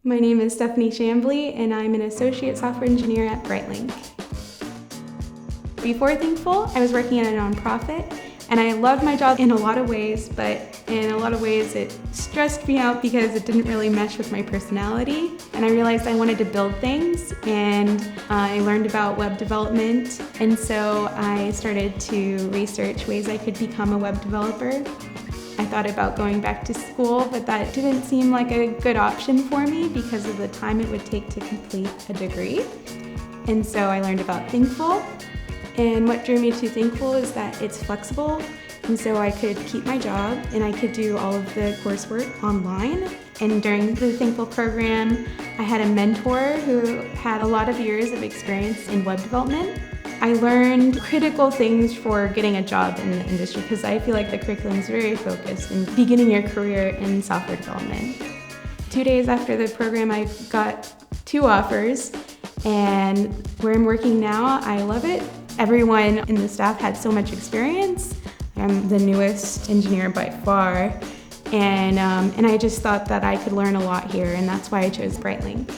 My name is Stephanie Chamblee, and I'm an associate software engineer at BrightLink. Before Thinkful, I was working at a nonprofit, and I loved my job in a lot of ways, but in a lot of ways it stressed me out because it didn't really mesh with my personality. And I realized I wanted to build things, and I learned about web development, and so I started to research ways I could become a web developer. I thought about going back to school, but that didn't seem like a good option for me because of the time it would take to complete a degree. And so I learned about Thinkful. And what drew me to Thinkful is that it's flexible, and so I could keep my job and I could do all of the coursework online. And during the Thinkful program, I had a mentor who had a lot of years of experience in web development. I learned critical things for getting a job in the industry because I feel like the curriculum is very focused in beginning your career in software development. 2 days after the program, I got 2 offers, and where I'm working now, I love it. Everyone in the staff had so much experience. I'm the newest engineer by far, and I just thought that I could learn a lot here, and that's why I chose BrightLink.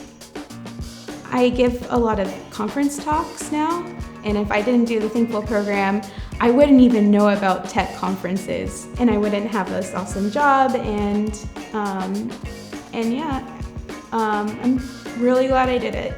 I give a lot of conference talks now, and if I didn't do the Thinkful program, I wouldn't even know about tech conferences, and I wouldn't have this awesome job, and yeah, I'm really glad I did it.